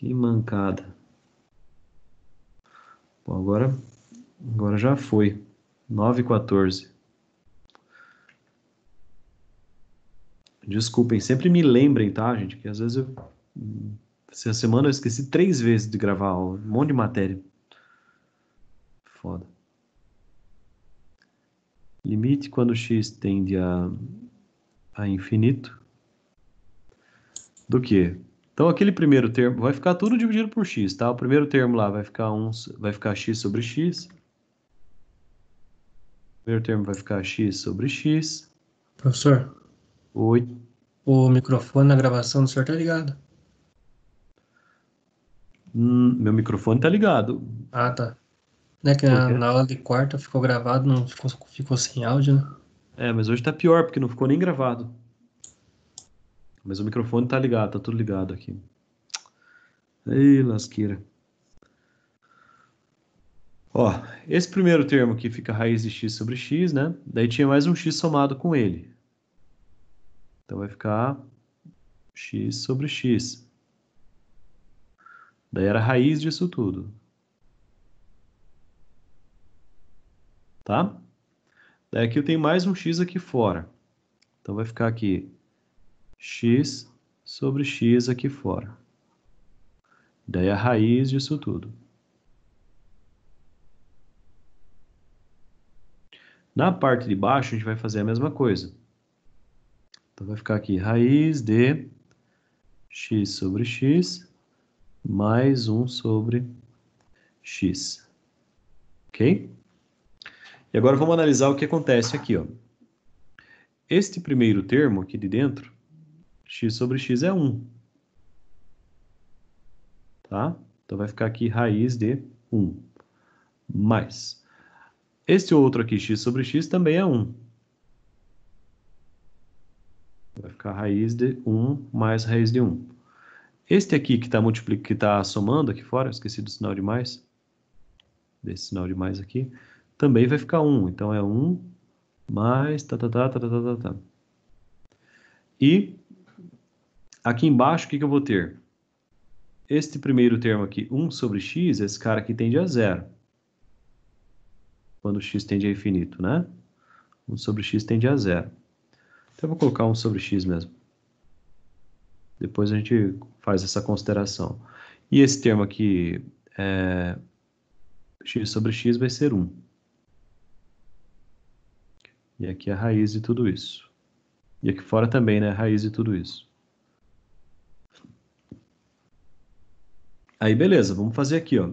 Que mancada. Bom, agora já foi. 9h14. Desculpem, sempre me lembrem, tá, gente? Que às vezes essa semana eu esqueci 3 vezes de gravar aula. Um monte de matéria. Foda. Limite quando x tende a infinito. Do que? Então aquele primeiro termo vai ficar tudo dividido por x, tá? O primeiro termo lá vai ficar x sobre x. O primeiro termo vai ficar x sobre x. Professor, 8. o microfone na gravação do senhor tá ligado? Meu microfone tá ligado. Ah, tá. Né, que Por na, quê? na aula de quarta ficou gravado, não ficou sem áudio, né? É, mas hoje tá pior, porque não ficou nem gravado. Mas o microfone tá ligado, tá tudo ligado aqui. Ei, lasqueira. Ó, esse primeiro termo aqui fica raiz de x sobre x, né? Daí tinha mais um x somado com ele. Então vai ficar x sobre x. Daí era a raiz disso tudo, tá? Daí aqui eu tenho mais um x aqui fora. Então vai ficar aqui x sobre x aqui fora. Daí a raiz disso tudo. Na parte de baixo a gente vai fazer a mesma coisa. Então vai ficar aqui raiz de x sobre x mais 1 sobre x. Ok? E agora vamos analisar o que acontece aqui, ó. Este primeiro termo aqui de dentro, x sobre x é 1. Tá? Então vai ficar aqui raiz de 1. Mais. Este outro aqui, x sobre x, também é 1. Vai ficar raiz de 1 mais raiz de 1. Este aqui que está somando aqui fora, esqueci do sinal de mais, desse sinal de mais aqui, também vai ficar 1. Então é 1 mais tá. E aqui embaixo, o que eu vou ter? Este primeiro termo aqui, 1 sobre x, esse cara aqui tende a 0. Quando x tende a infinito, né? 1 sobre x tende a 0. Então eu vou colocar 1 sobre x mesmo. Depois a gente faz essa consideração. E esse termo aqui, x sobre x vai ser 1. E aqui é a raiz de tudo isso. E aqui fora também, né? A raiz de tudo isso. Aí, beleza, vamos fazer aqui, ó.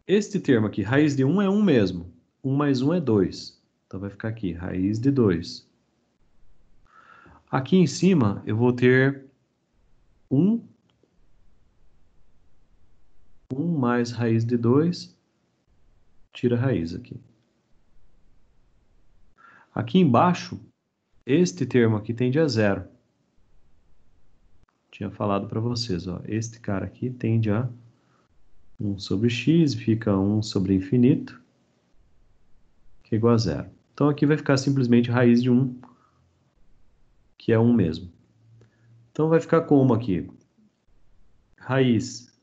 Este termo aqui, raiz de 1 é 1 mesmo. 1 mais 1 é 2. Então vai ficar aqui, raiz de 2. Aqui em cima, eu vou ter 1 mais raiz de 2, tira a raiz aqui. Aqui embaixo, este termo aqui tende a 0. Tinha falado para vocês, ó. Este cara aqui tende a 1 sobre x, fica 1 sobre infinito, que é igual a 0. Então aqui vai ficar simplesmente raiz de 1, que é 1 mesmo. Então vai ficar como aqui? Raiz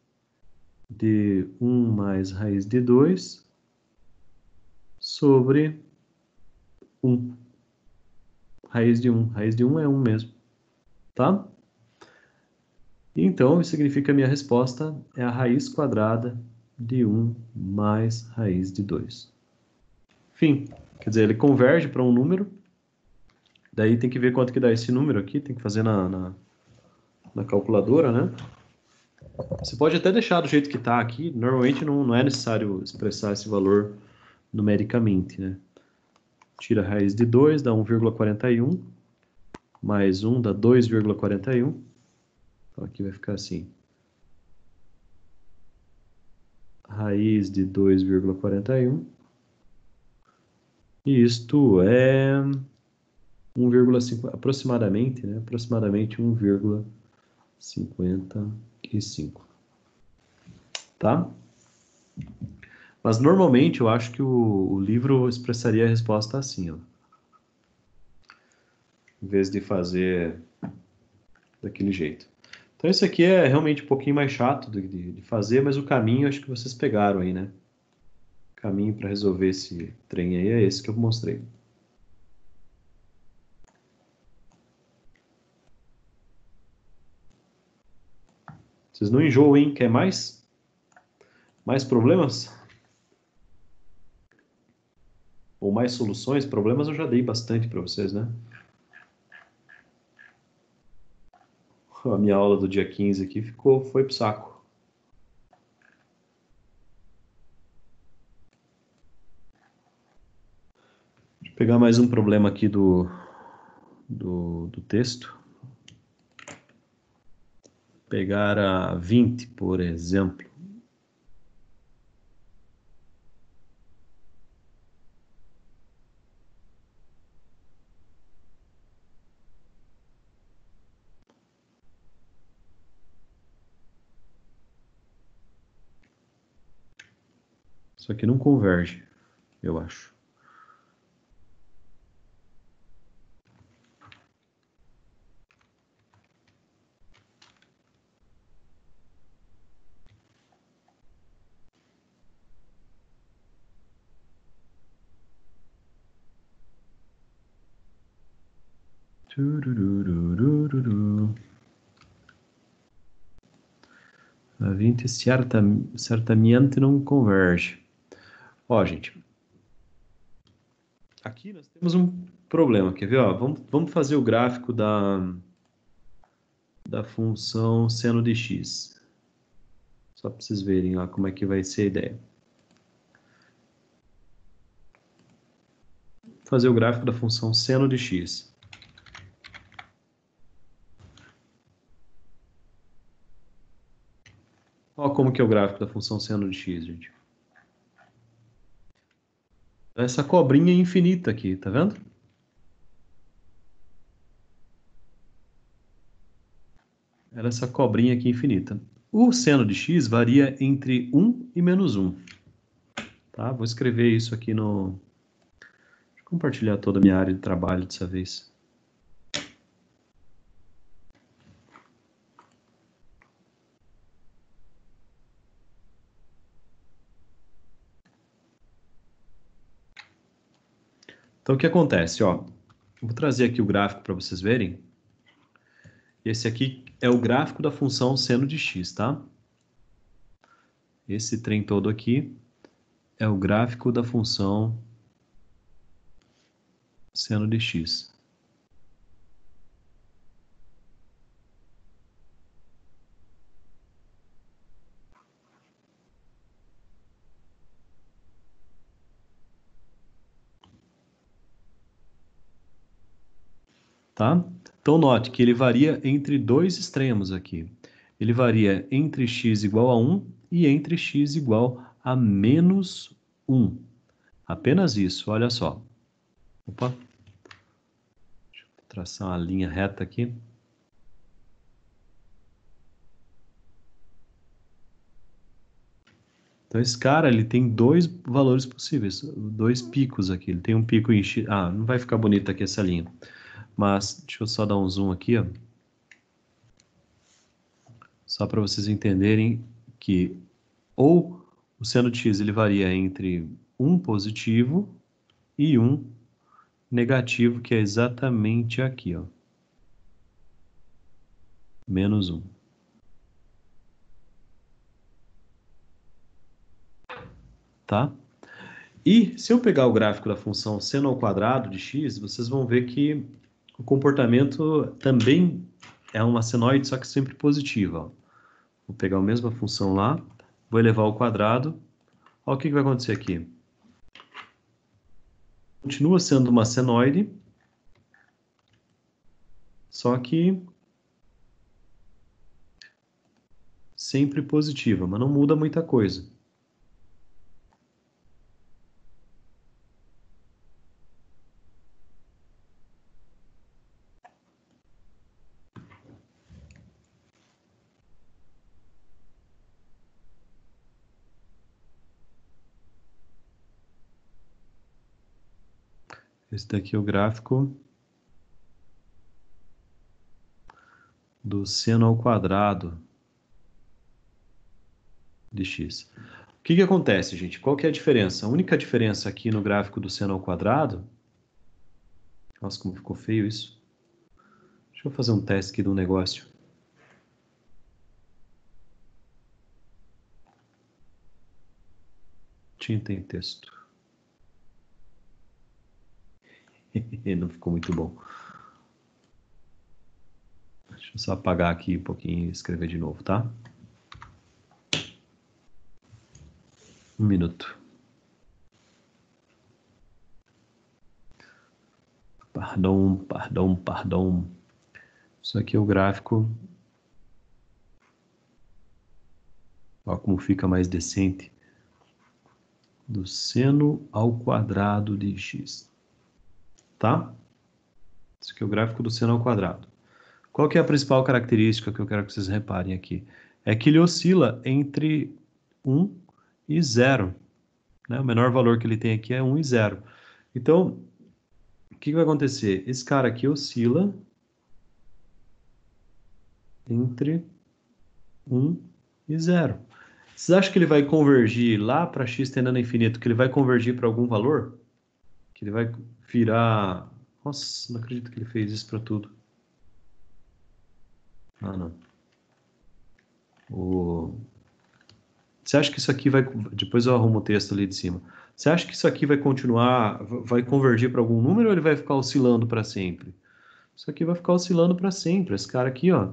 de 1 mais raiz de 2 sobre 1. Raiz de 1. Raiz de 1 é 1 mesmo. Tá? Então, isso significa que a minha resposta é a raiz quadrada de 1 mais raiz de 2. Fim. Quer dizer, ele converge para um número. Daí tem que ver quanto que dá esse número aqui. Tem que fazer na calculadora, né? Você pode até deixar do jeito que está aqui. Normalmente não é necessário expressar esse valor numericamente, né? Tira a raiz de 2, dá 1,41. Mais 1 dá 2,41. Então aqui vai ficar assim. Raiz de 2,41. E isto é 1,5, aproximadamente, né? Aproximadamente 1,55. Tá? Mas normalmente eu acho que o livro expressaria a resposta assim, ó. Em vez de fazer daquele jeito. Então isso aqui é realmente um pouquinho mais chato de fazer, mas o caminho acho que vocês pegaram aí, né? O caminho para resolver esse trem aí é esse que eu mostrei. Vocês não enjoam, hein? Quer mais? Mais problemas? Ou mais soluções? Problemas eu já dei bastante para vocês, né? A minha aula do dia 15 aqui foi pro saco. Deixa eu pegar mais um problema aqui do texto. Pegar a 20, por exemplo. Isso aqui não converge, eu acho. Turururururu. A 20 certamente não converge. Ó, gente. Aqui nós temos um problema, quer ver? Ó, vamos fazer o gráfico da função seno de x. Só para vocês verem lá como é que vai ser a ideia. Fazer o gráfico da função seno de x. Olha como que é o gráfico da função seno de x, gente. Essa cobrinha infinita aqui, tá vendo? Era essa cobrinha aqui infinita. O seno de x varia entre 1 e menos 1. Tá? Vou escrever isso aqui no... Deixa eu compartilhar toda a minha área de trabalho dessa vez. Então, o que acontece? Ó, vou trazer aqui o gráfico para vocês verem. Esse aqui é o gráfico da função seno de x, tá? Esse trem todo aqui é o gráfico da função seno de x. Tá? Então, note que ele varia entre dois extremos aqui. Ele varia entre x igual a 1 e entre x igual a menos 1. Apenas isso, olha só. Opa. Deixa eu traçar uma linha reta aqui. Então, esse cara, ele tem dois valores possíveis, dois picos aqui. Ele tem um pico em x... Ah, não vai ficar bonita aqui essa linha. Mas, deixa eu só dar um zoom aqui, ó. Só para vocês entenderem que ou o seno de x ele varia entre 1 positivo e 1 negativo, que é exatamente aqui, ó. Menos 1. Tá? E se eu pegar o gráfico da função seno ao quadrado de x, vocês vão ver que o comportamento também é uma senoide, só que sempre positiva. Ó. Vou pegar a mesma função lá, vou elevar ao quadrado. Olha o que vai acontecer aqui. Continua sendo uma senoide, só que sempre positiva, mas não muda muita coisa. Esse daqui é o gráfico do seno ao quadrado de x. O que acontece, gente? Qual que é a diferença? A única diferença aqui no gráfico do seno ao quadrado... Nossa, como ficou feio isso. Deixa eu fazer um teste aqui de um negócio. Tinta em texto. Não ficou muito bom. Deixa eu só apagar aqui um pouquinho e escrever de novo, tá? Um minuto. Pardon. Isso aqui é o gráfico. Olha como fica mais decente. Do seno ao quadrado de x. Tá? Isso aqui é o gráfico do seno ao quadrado. Qual que é a principal característica que eu quero que vocês reparem aqui? É que ele oscila entre 1 e 0. Né? O menor valor que ele tem aqui é 1 e 0. Então, o que vai acontecer? Esse cara aqui oscila entre 1 e 0. Vocês acham que ele vai convergir lá para x tendendo a infinito, que ele vai convergir para algum valor? Que ele vai virar... Nossa, não acredito que ele fez isso para tudo. Ah, não. Você acha que isso aqui vai... Depois eu arrumo o texto ali de cima. Você acha que isso aqui vai continuar, vai convergir para algum número ou ele vai ficar oscilando para sempre? Isso aqui vai ficar oscilando para sempre. Esse cara aqui, ó,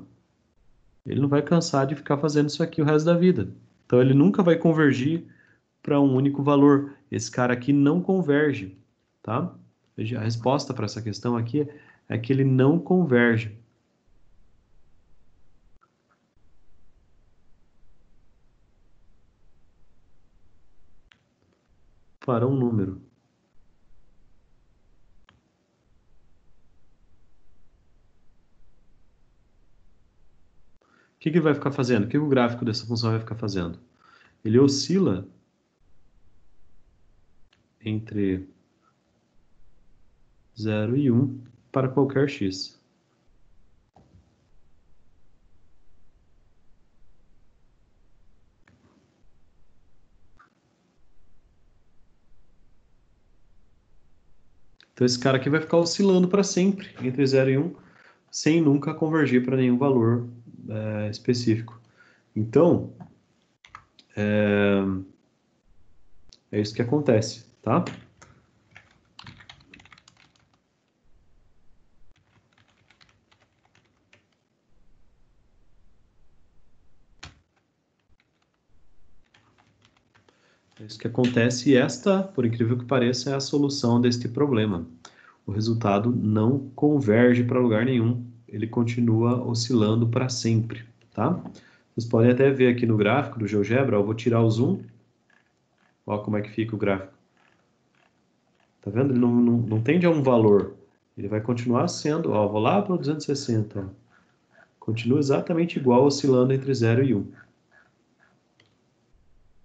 ele não vai cansar de ficar fazendo isso aqui o resto da vida. Então ele nunca vai convergir para um único valor. Esse cara aqui não converge, tá? A resposta para essa questão aqui é que ele não converge. Para um número. O que ele vai ficar fazendo? O que o gráfico dessa função vai ficar fazendo? Ele oscila entre 0 e 1 para qualquer x. Então esse cara aqui vai ficar oscilando para sempre entre 0 e 1, sem nunca convergir para nenhum valor específico. Então, é isso que acontece, tá? É isso que acontece e esta, por incrível que pareça, é a solução deste problema. O resultado não converge para lugar nenhum, ele continua oscilando para sempre, tá? Vocês podem até ver aqui no gráfico do GeoGebra, eu vou tirar o zoom, olha como é que fica o gráfico. Tá vendo? Ele não tende a um valor, ele vai continuar sendo, ó, vou lá para o 260, ó. Continua exatamente igual, oscilando entre 0 e 1. Tá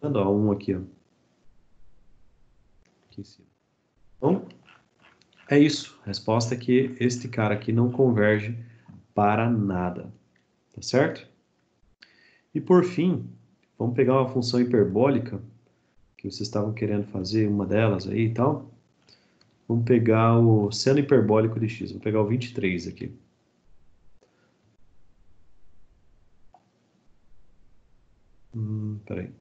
vendo? Ó, 1 aqui, ó. Aqui em cima. Então, é isso. A resposta é que este cara aqui não converge para nada. Tá certo? E por fim, vamos pegar uma função hiperbólica, que vocês estavam querendo fazer, uma delas aí e tal. Vamos pegar o seno hiperbólico de x. Vou pegar o 23 aqui. Peraí. Vou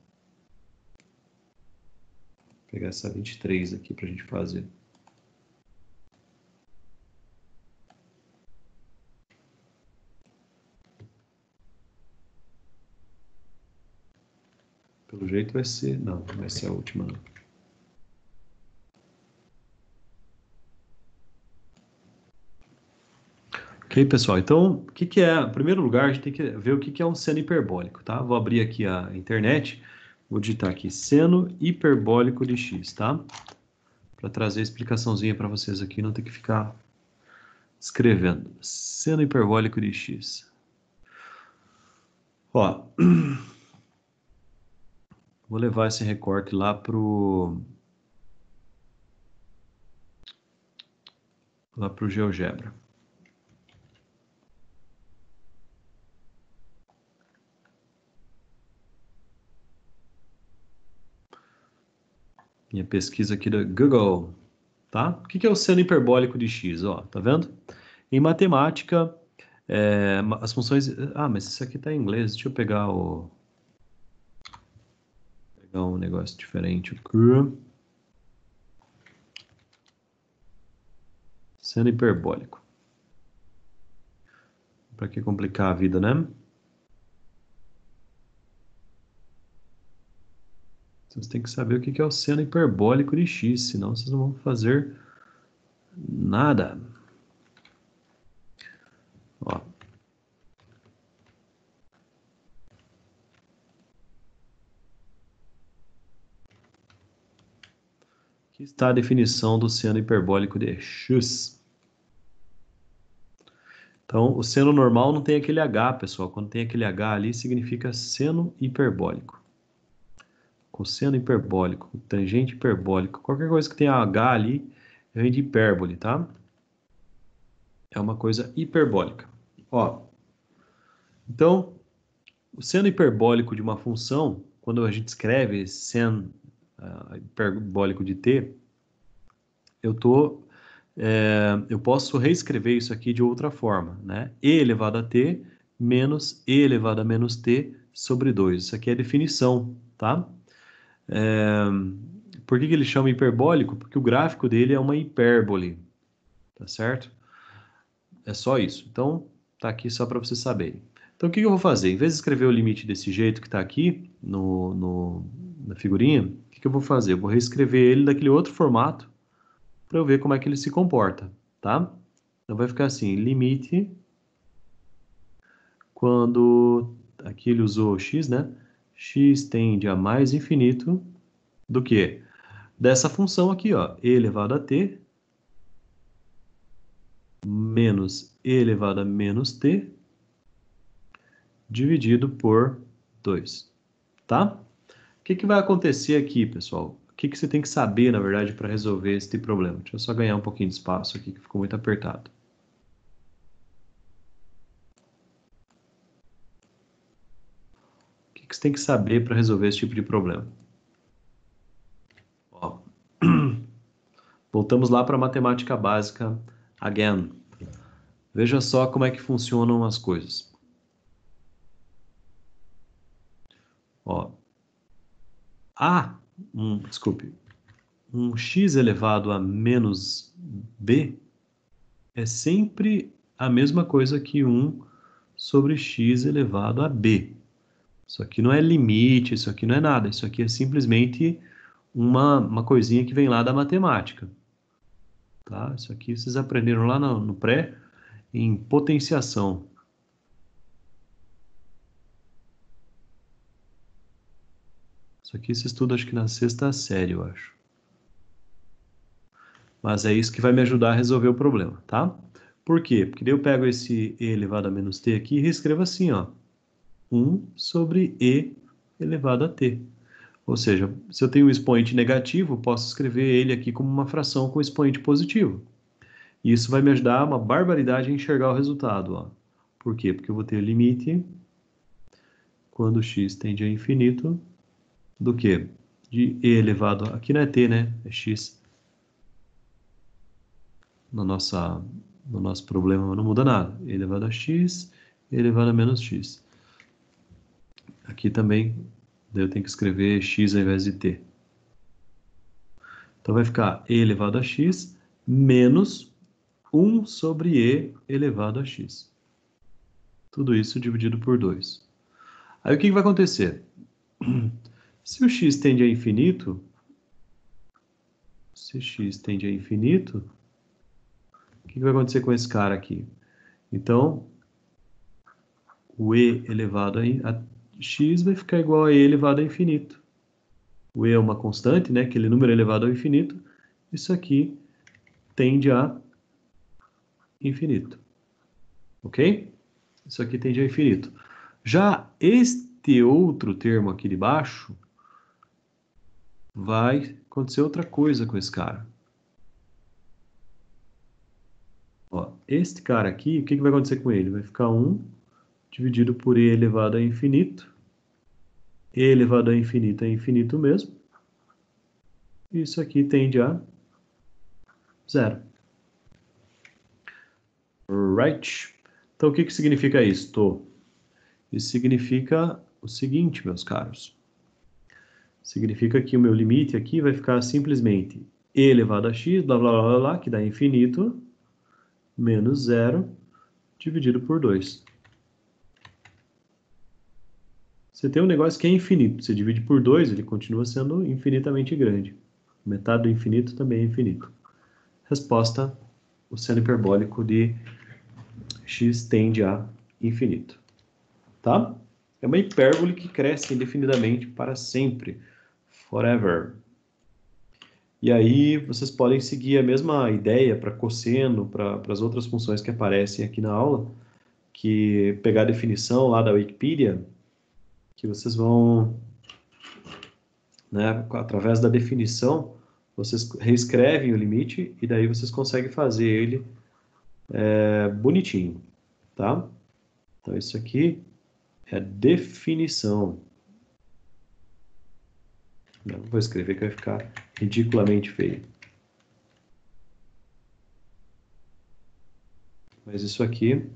pegar essa 23 aqui para a gente fazer. Pelo jeito vai ser... Não, não vai ser a última, não. Ok, pessoal. Então, o que é? Em primeiro lugar, a gente tem que ver o que é um seno hiperbólico, tá? Vou abrir aqui a internet. Vou digitar aqui seno hiperbólico de x, tá? Para trazer a explicaçãozinha para vocês aqui, não ter que ficar escrevendo. Seno hiperbólico de x. Ó, vou levar esse recorte lá pro GeoGebra. Minha pesquisa aqui do Google, tá? O que é o seno hiperbólico de x? Ó, tá vendo? Em matemática, as funções... Ah, mas isso aqui tá em inglês. Deixa eu pegar um negócio diferente aqui. Seno hiperbólico. Para que complicar a vida, né? Vocês têm que saber o que é o seno hiperbólico de x, senão vocês não vão fazer nada. Ó. Aqui está a definição do seno hiperbólico de x. Então, o seno normal não tem aquele H, pessoal. Quando tem aquele H ali, significa seno hiperbólico. Cosseno hiperbólico, tangente hiperbólico, qualquer coisa que tenha H ali, vem de hipérbole, tá? É uma coisa hiperbólica. Ó, então, o seno hiperbólico de uma função, quando a gente escreve seno hiperbólico de t, eu posso reescrever isso aqui de outra forma, né? E elevado a t menos e elevado a menos t sobre 2. Isso aqui é a definição, tá? Por que ele chama hiperbólico? Porque o gráfico dele é uma hipérbole, tá certo? É só isso. Então, tá aqui só para vocês saberem. Então, o que eu vou fazer? Em vez de escrever o limite desse jeito que está aqui na figurinha, o que eu vou fazer? Eu vou reescrever ele daquele outro formato para eu ver como é que ele se comporta, tá? Então, vai ficar assim, limite, quando aqui ele usou x, né? X tende a mais infinito do que? Dessa função aqui, ó, e elevado a t menos e elevado a menos t dividido por 2, tá? O que vai acontecer aqui, pessoal? O que você tem que saber, na verdade, para resolver este problema? Deixa eu só ganhar um pouquinho de espaço aqui, que ficou muito apertado. O que você tem que saber para resolver esse tipo de problema? Ó, voltamos lá para a matemática básica again. Veja só como é que funcionam as coisas. Ó, desculpe, um x elevado a menos b é sempre a mesma coisa que 1 sobre x elevado a b. Isso aqui não é limite, isso aqui não é nada. Isso aqui é simplesmente uma coisinha que vem lá da matemática. Tá? Isso aqui vocês aprenderam lá no pré, em potenciação. Isso aqui você estuda, acho que na sexta série, eu acho. Mas é isso que vai me ajudar a resolver o problema, tá? Por quê? Porque daí eu pego esse e elevado a menos t aqui e reescrevo assim, ó. 1 sobre e elevado a t. Ou seja, se eu tenho um expoente negativo, posso escrever ele aqui como uma fração com expoente positivo. E isso vai me ajudar uma barbaridade a enxergar o resultado. Ó. Por quê? Porque eu vou ter o limite quando x tende a infinito do que? De e elevado a... Aqui não é t, né? É x. No nosso problema não muda nada. E elevado a x, e elevado a menos x. Aqui também eu tenho que escrever x ao invés de t. Então vai ficar e elevado a x menos 1 sobre e elevado a x. Tudo isso dividido por 2. Aí o que vai acontecer? Se o x tende a infinito, o que vai acontecer com esse cara aqui? Então, o e elevado a x vai ficar igual a e elevado a infinito. O e é uma constante, né? Aquele número elevado ao infinito. Isso aqui tende a infinito. Ok? Isso aqui tende a infinito. Já este outro termo aqui de baixo, vai acontecer outra coisa com esse cara. Ó, este cara aqui, o que vai acontecer com ele? Vai ficar 1 dividido por e elevado a infinito. E elevado a infinito é infinito mesmo. e isso aqui tende a 0. Right? Então, o que significa isto? Isso significa o seguinte, meus caros. Significa que o meu limite aqui vai ficar simplesmente e elevado a x, blá, blá, blá, blá, blá, que dá infinito, menos 0, dividido por 2. Você tem um negócio que é infinito. Você divide por 2, ele continua sendo infinitamente grande. Metade do infinito também é infinito. Resposta, o seno hiperbólico de x tende a infinito. Tá? É uma hipérbole que cresce indefinidamente para sempre. Forever. E aí vocês podem seguir a mesma ideia para cosseno, para as outras funções que aparecem aqui na aula, que pegar a definição lá da Wikipedia, que vocês vão, né, através da definição, vocês reescrevem o limite e daí vocês conseguem fazer ele bonitinho, tá? Então isso aqui é definição. Não vou escrever que vai ficar ridiculamente feio. Mas isso aqui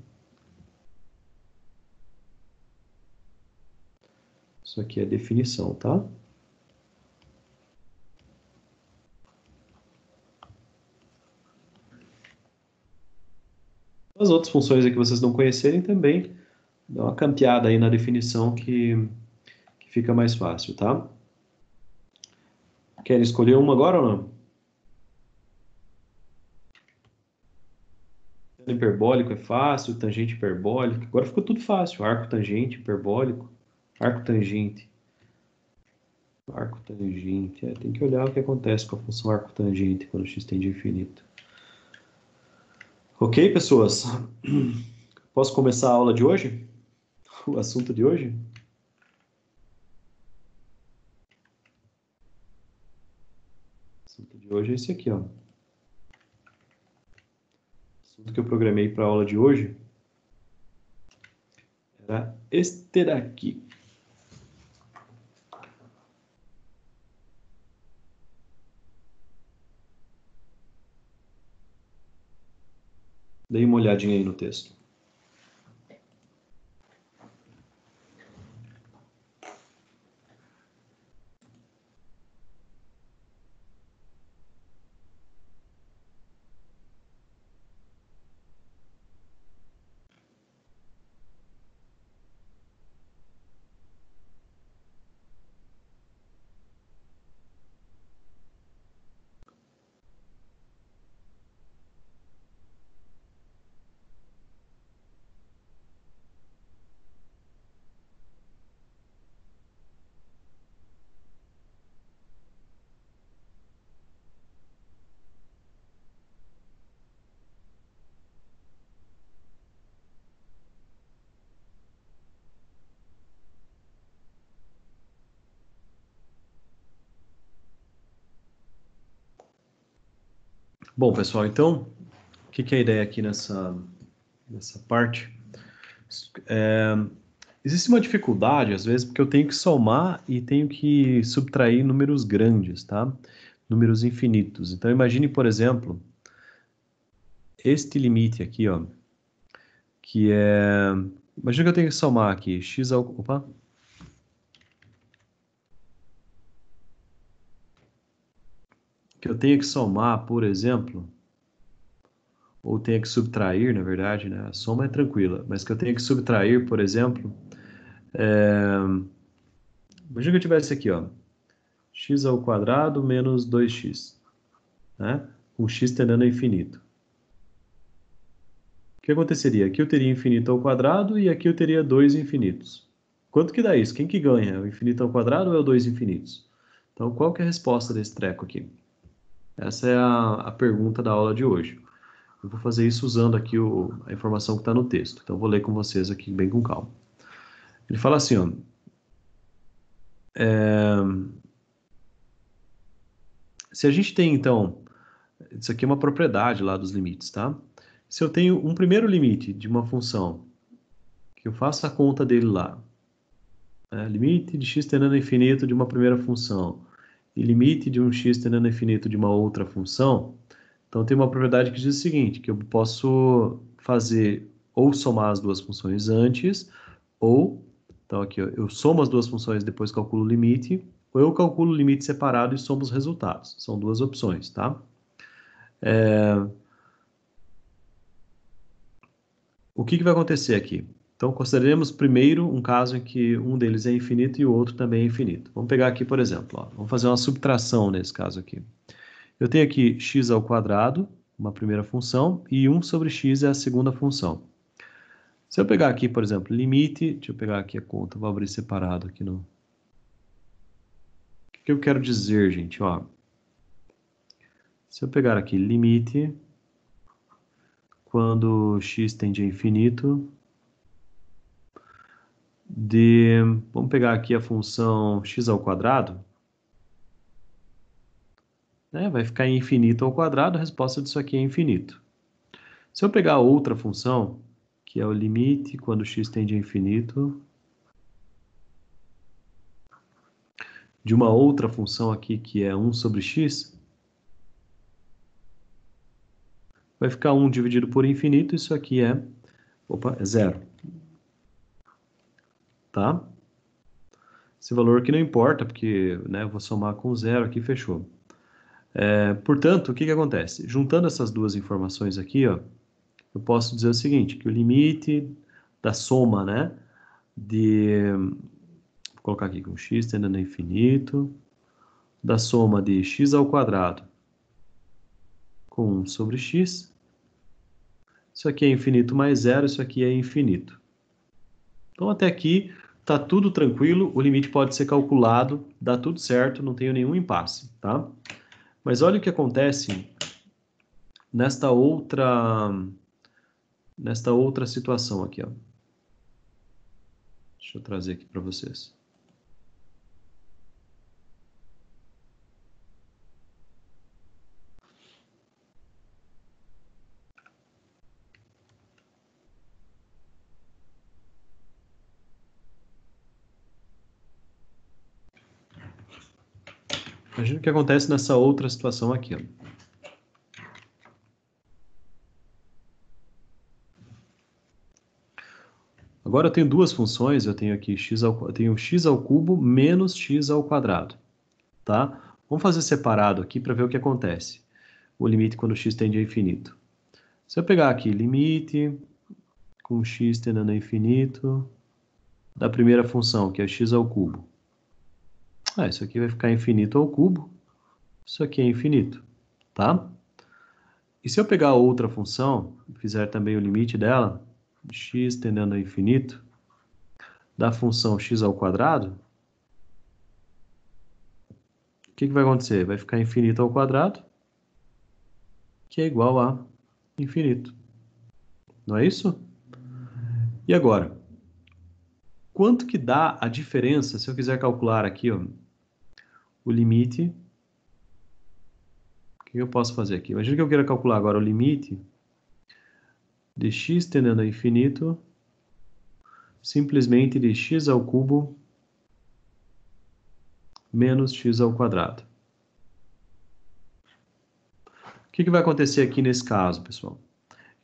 é definição, tá? As outras funções que vocês não conhecerem também, dá uma campeada aí na definição que fica mais fácil, tá? Querem escolher uma agora ou não? Hiperbólico é fácil, tangente hiperbólica. Agora ficou tudo fácil. Arco tangente hiperbólico, arco tangente. Arco tangente. Tem que olhar o que acontece com a função arco tangente quando x tende a infinito. Ok, pessoas? Posso começar a aula de hoje? O assunto de hoje? O assunto de hoje é esse aqui, ó. O assunto que eu programei para a aula de hoje era este daqui. Dei uma olhadinha aí no texto. Bom, pessoal, então, o que é a ideia aqui nessa parte? Existe uma dificuldade, às vezes, porque eu tenho que somar e tenho que subtrair números grandes, tá? Números infinitos. Então, imagine, por exemplo, este limite aqui, ó, que é... Imagina que eu tenho que somar aqui, x ao... Opa! Que eu tenho que somar, por exemplo, ou tenho que subtrair, na verdade, né? A soma é tranquila, mas que eu tenho que subtrair, por exemplo, imagina que eu tivesse aqui, ó, x ao quadrado menos 2x, né? Com x tendendo a infinito. O que aconteceria? Aqui eu teria infinito ao quadrado e aqui eu teria 2 infinitos. Quanto que dá isso? Quem que ganha? O infinito ao quadrado ou é o 2 infinitos? Então, qual que é a resposta desse treco aqui? Essa é a pergunta da aula de hoje. Eu vou fazer isso usando aqui a informação que está no texto. Então, eu vou ler com vocês aqui bem com calma. Ele fala assim, ó, se a gente tem, então, isso aqui é uma propriedade lá dos limites, tá? Se eu tenho um primeiro limite de uma função, que eu faço a conta dele lá, limite de x tendendo a infinito de uma primeira função, e limite de um x tendendo a infinito de uma outra função, então tem uma propriedade que diz o seguinte, que eu posso fazer ou somar as duas funções antes, ou, então aqui eu somo as duas funções e depois calculo o limite, ou eu calculo o limite separado e somo os resultados. São duas opções, tá? O que vai acontecer aqui? Então, consideremos primeiro um caso em que um deles é infinito e o outro também é infinito. Vamos pegar aqui, por exemplo, ó, vamos fazer uma subtração nesse caso aqui. Eu tenho aqui x ao quadrado, uma primeira função, e 1 sobre x é a segunda função. Se eu pegar aqui, por exemplo, limite, deixa eu pegar aqui a conta, vou abrir separado aqui no... O que eu quero dizer, gente, ó? Se eu pegar aqui limite, quando x tende a infinito, vamos pegar aqui a função x ao quadrado, né? Vai ficar infinito ao quadrado, a resposta disso aqui é infinito. Se eu pegar outra função, que é o limite quando x tende a infinito, de uma outra função aqui que é 1 sobre x, vai ficar 1 dividido por infinito, isso aqui é, é zero. Tá? Esse valor aqui não importa, porque né, eu vou somar com zero aqui, fechou. Portanto, o que acontece? Juntando essas duas informações aqui, ó, eu posso dizer o seguinte, que o limite da soma, né, vou colocar aqui com x tendendo a infinito, da soma de x ao quadrado com 1 sobre x, isso aqui é infinito mais zero, isso aqui é infinito. Então, até aqui, tá tudo tranquilo, o limite pode ser calculado, dá tudo certo, não tenho nenhum impasse, tá? Mas olha o que acontece nesta outra situação aqui, ó. Deixa eu trazer aqui para vocês. Imagina o que acontece nessa outra situação aqui, ó. Agora eu tenho duas funções, eu tenho aqui x ao cubo menos x ao quadrado, tá? Vamos fazer separado aqui para ver o que acontece. O limite quando x tende a infinito. Se eu pegar aqui limite com x tendendo a infinito da primeira função, que é x ao cubo. Isso aqui vai ficar infinito ao cubo. Isso aqui é infinito, tá? E se eu pegar outra função, fizer também o limite dela, x tendendo a infinito, da função x ao quadrado, o que vai acontecer? Vai ficar infinito ao quadrado, que é igual a infinito. Não é isso? E agora? Quanto que dá a diferença, se eu quiser calcular aqui, ó, o limite... O que eu posso fazer aqui? Imagina que eu queira calcular agora o limite de x tendendo a infinito, simplesmente de x ao cubo menos x ao quadrado. O que vai acontecer aqui nesse caso, pessoal?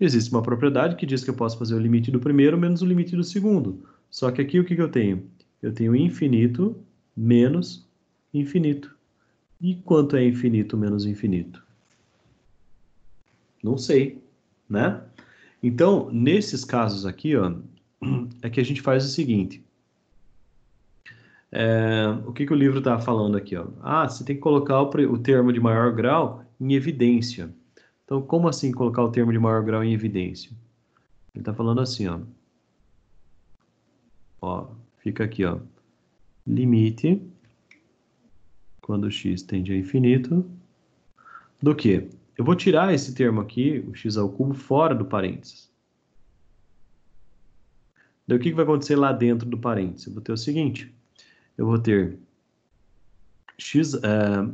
Existe uma propriedade que diz que eu posso fazer o limite do primeiro menos o limite do segundo. Só que aqui o que eu tenho? Eu tenho infinito menos infinito. E quanto é infinito menos infinito? Não sei, né? Então, nesses casos aqui, ó, é que a gente faz o seguinte. O que o livro está falando aqui, ó? Você tem que colocar o termo de maior grau em evidência. Então, como assim colocar o termo de maior grau em evidência? Ele está falando assim, ó, fica aqui, ó, limite, quando x tende a infinito, do quê? Eu vou tirar esse termo aqui, o x ao cubo, fora do parênteses. Daí o que vai acontecer lá dentro do parênteses? Eu vou ter o seguinte, eu vou ter x,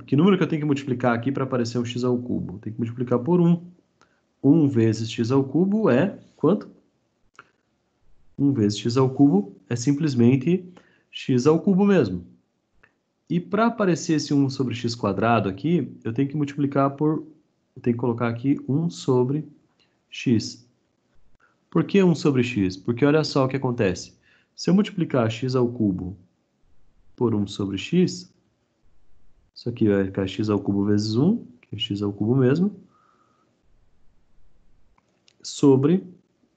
que número que eu tenho que multiplicar aqui para aparecer um x ao cubo? Tem que multiplicar por 1. 1 vezes x ao cubo é quanto? 1 vezes x ao cubo é simplesmente x ao cubo mesmo. E para aparecer esse 1 sobre x quadrado aqui, eu tenho que multiplicar por... Eu tenho que colocar aqui 1 sobre x. Por que 1 sobre x? Porque olha só o que acontece. Se eu multiplicar x ao cubo por 1 sobre x, isso aqui vai ficar x ao cubo vezes 1, que é x ao cubo mesmo, sobre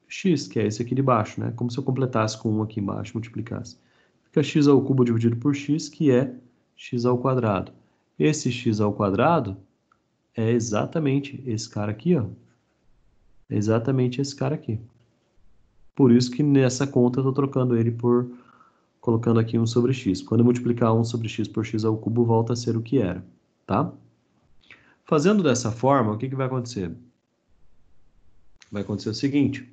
x, que é esse aqui de baixo, né? Como se eu completasse com 1 aqui embaixo, multiplicasse. Fica x ao cubo dividido por x, que é x ao quadrado. Esse x ao quadrado é exatamente esse cara aqui, ó. É exatamente esse cara aqui. Por isso que nessa conta eu estou trocando ele por... colocando aqui 1 sobre x. Quando eu multiplicar 1 sobre x por x ao cubo, volta a ser o que era, tá? Fazendo dessa forma, o que vai acontecer? Vai acontecer o seguinte.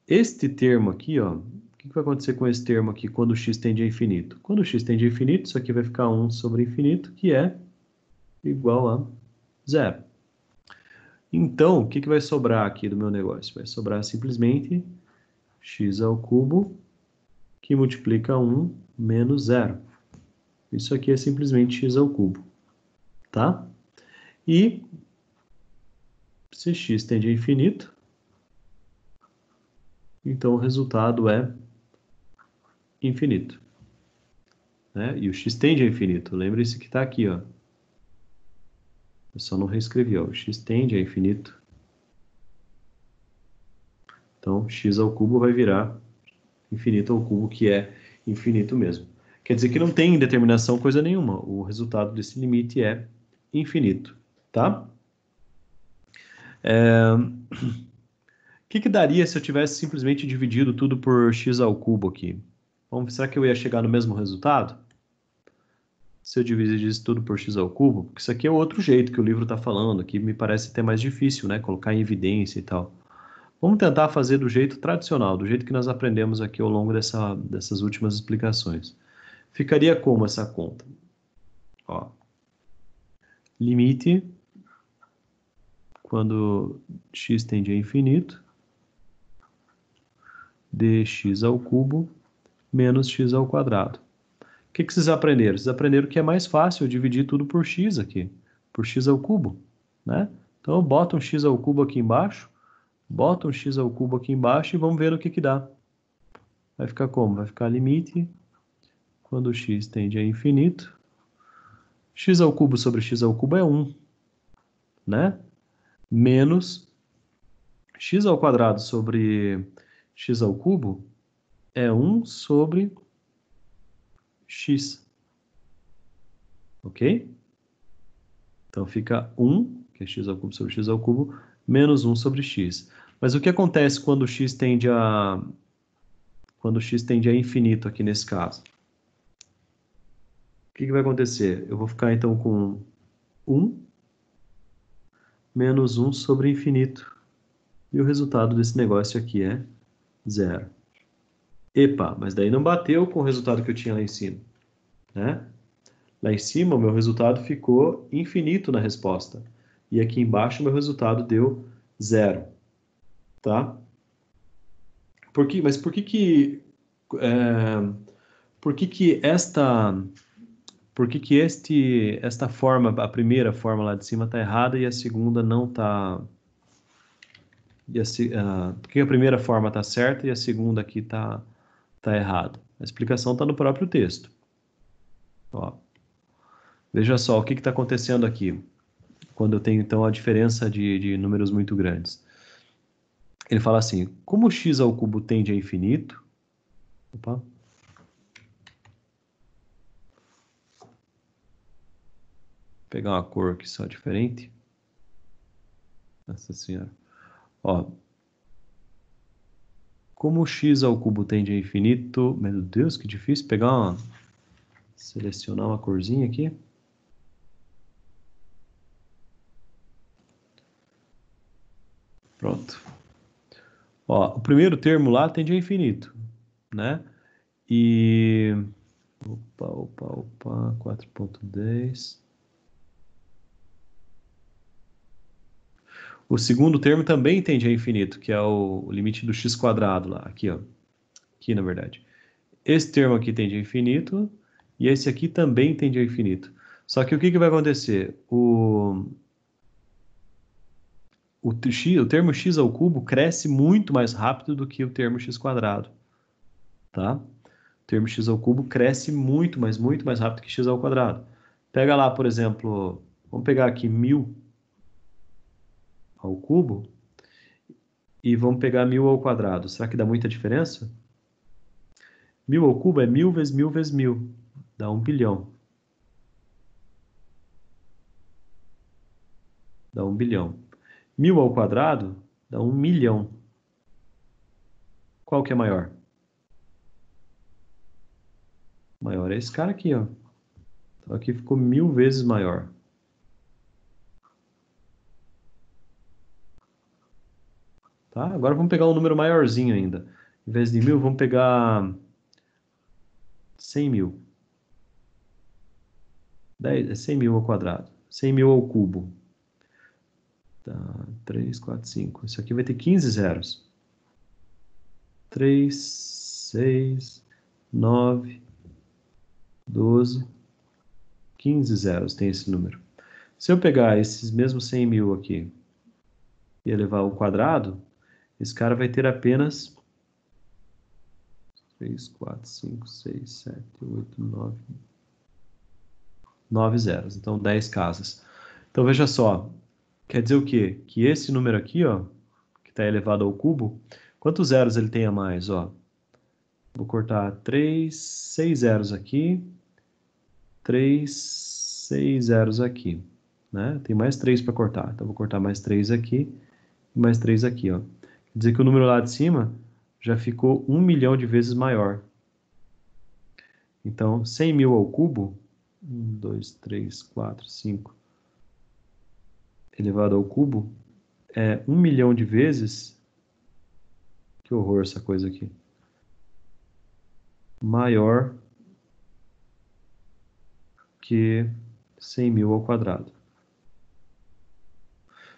Este termo aqui, ó, o que vai acontecer com esse termo aqui quando o x tende a infinito? Quando o x tende a infinito, isso aqui vai ficar 1 sobre infinito, que é igual a 0. Então, o que vai sobrar aqui do meu negócio? Vai sobrar simplesmente x ao cubo, que multiplica 1 menos 0. Isso aqui é simplesmente x ao cubo, tá? E se x tende a infinito, então o resultado é infinito, né? E o x tende a infinito. Lembre-se que está aqui, ó. Eu só não reescrevi, ó. O x tende a infinito. Então, x ao cubo vai virar infinito ao cubo, que é infinito mesmo. Quer dizer que não tem determinação coisa nenhuma. O resultado desse limite é infinito, tá? O que daria se eu tivesse simplesmente dividido tudo por x ao cubo aqui? Será que eu ia chegar no mesmo resultado? Se eu dividisse tudo por x ao cubo? Porque isso aqui é outro jeito que o livro está falando, que me parece até mais difícil, né? Colocar em evidência e tal. Vamos tentar fazer do jeito tradicional, do jeito que nós aprendemos aqui ao longo dessas últimas explicações. Ficaria como essa conta? Ó, limite quando x tende a infinito de x ao cubo menos x ao quadrado. O que vocês aprenderam? Vocês aprenderam que é mais fácil dividir tudo por x aqui, por x ao cubo, né? Então, bota um x ao cubo aqui embaixo, bota um x ao cubo aqui embaixo e vamos ver o que dá. Vai ficar como? Vai ficar limite quando x tende a infinito. X ao cubo sobre x ao cubo é 1, né? Menos x ao quadrado sobre x ao cubo é 1 sobre x. Ok? Então fica 1, que é x ao cubo sobre x ao cubo, menos 1 sobre x. Mas o que acontece quando x tende a infinito aqui nesse caso? O que vai acontecer? Eu vou ficar então com 1 menos 1 sobre infinito. E o resultado desse negócio aqui é 0. Epa, mas daí não bateu com o resultado que eu tinha lá em cima, né? Lá em cima, o meu resultado ficou infinito na resposta. E aqui embaixo, o meu resultado deu 0. Tá? Mas por que que... por que que esta forma, a primeira forma lá de cima está errada e a segunda não está... por que a primeira forma está certa e a segunda aqui está errada? A explicação está no próprio texto. Ó. Veja só, o que está acontecendo aqui, quando eu tenho, então, a diferença de números muito grandes. Ele fala assim, como x ao cubo tende a infinito... Opa. Vou pegar uma cor aqui só diferente. Nossa senhora. Ó. Como x ao cubo tende a infinito... Meu Deus, que difícil pegar uma... Selecionar uma corzinha aqui. Pronto. Ó, o primeiro termo lá tende a infinito, né? E... Opa, 4.10. O segundo termo também tende a infinito, que é o limite do x² lá, aqui, ó. Aqui, na verdade. Esse termo aqui tende a infinito, e esse aqui também tende ao infinito. Só que o que vai acontecer? O termo x ao cubo cresce muito mais rápido do que o termo x quadrado, tá? O termo x ao cubo cresce muito mais rápido que x ao quadrado. Pega lá, por exemplo, vamos pegar aqui 1000 ao cubo e vamos pegar 1000 ao quadrado. Será que dá muita diferença? 1000 ao cubo é 1000 vezes 1000 vezes 1000. Dá 1 bilhão. Dá 1 bilhão. 1000 ao quadrado dá 1 milhão. Qual que é maior? Maior é esse cara aqui, ó. Então aqui ficou 1000 vezes maior. Tá? Agora vamos pegar um número maiorzinho ainda. Em vez de 1000, vamos pegar 100 mil. 100 mil ao quadrado. 100 mil ao cubo. Tá, 3, 4, 5. Isso aqui vai ter 15 zeros. 3, 6, 9, 12, 15 zeros tem esse número. Se eu pegar esses mesmos 100 mil aqui e elevar ao quadrado, esse cara vai ter apenas 3, 4, 5, 6, 7, 8, 9, 9 zeros. Então, 10 casas. Então, veja só. Quer dizer o quê? Que esse número aqui, ó, que está elevado ao cubo, quantos zeros ele tem a mais, ó? Vou cortar 6 zeros aqui, 6 zeros aqui, né? Tem mais 3 para cortar. Então, vou cortar mais 3 aqui e mais 3 aqui, ó. Quer dizer que o número lá de cima já ficou 1 milhão de vezes maior. Então, 100 mil ao cubo, 1, 2, 3, 4, 5, elevado ao cubo, é 1 milhão de vezes, que horror essa coisa aqui, maior que 100 mil ao quadrado.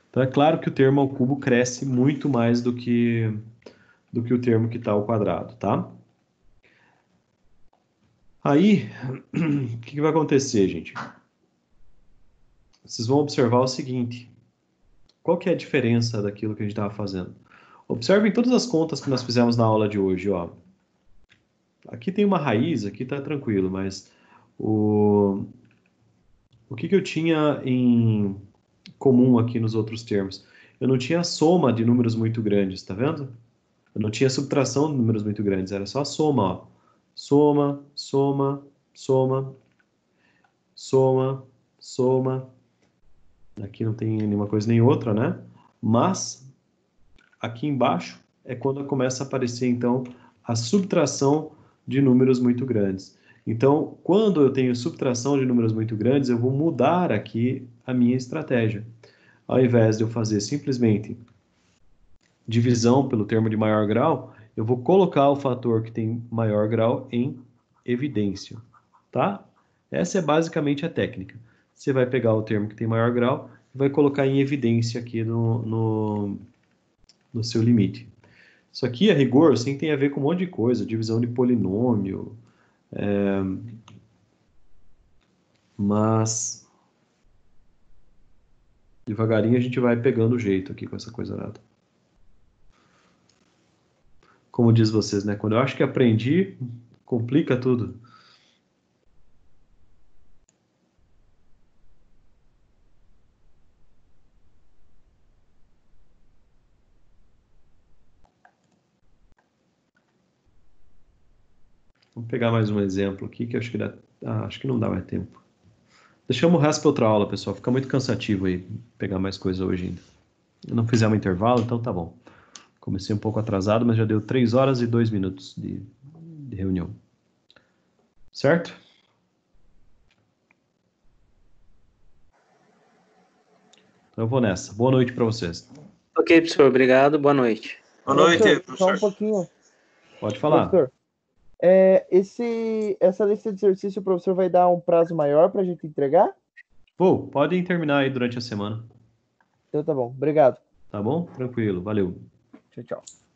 Então, é claro que o termo ao cubo cresce muito mais do que o termo que está ao quadrado, tá? Aí, o que vai acontecer, gente? Vocês vão observar o seguinte. Qual que é a diferença daquilo que a gente estava fazendo? Observem todas as contas que nós fizemos na aula de hoje, ó. Aqui tem uma raiz, aqui está tranquilo, mas o que eu tinha em comum aqui nos outros termos? Eu não tinha soma de números muito grandes, tá vendo? Eu não tinha subtração de números muito grandes, era só soma, ó. Soma, soma, soma, soma, soma. Aqui não tem nenhuma coisa nem outra, né? Mas aqui embaixo é quando começa a aparecer, então, a subtração de números muito grandes. Então, quando eu tenho subtração de números muito grandes, eu vou mudar aqui a minha estratégia. Ao invés de eu fazer simplesmente divisão pelo termo de maior grau, eu vou colocar o fator que tem maior grau em evidência, tá? Essa é basicamente a técnica. Você vai pegar o termo que tem maior grau e vai colocar em evidência aqui no seu limite. Isso aqui, a rigor, sim, tem a ver com um monte de coisa, divisão de polinômio, mas devagarinho a gente vai pegando o jeito aqui com essa coisa nada. Como diz vocês, né? Quando eu acho que aprendi, complica tudo. Vamos pegar mais um exemplo aqui, que eu acho que acho que não dá mais tempo. Deixamos o resto para outra aula, pessoal. Fica muito cansativo aí pegar mais coisa hoje ainda. Eu não fizemos intervalo, então tá bom. Comecei um pouco atrasado, mas já deu 3 horas e 2 minutos de reunião. Certo? Então eu vou nessa. Boa noite para vocês. Ok, professor. Obrigado. Boa noite. Boa noite, professor. Só um pouquinho. Pode falar. Professor, essa lista de exercício, o professor vai dar um prazo maior para a gente entregar? Podem terminar aí durante a semana. Então tá bom. Obrigado. Tá bom? Tranquilo. Valeu. Tchau, tchau.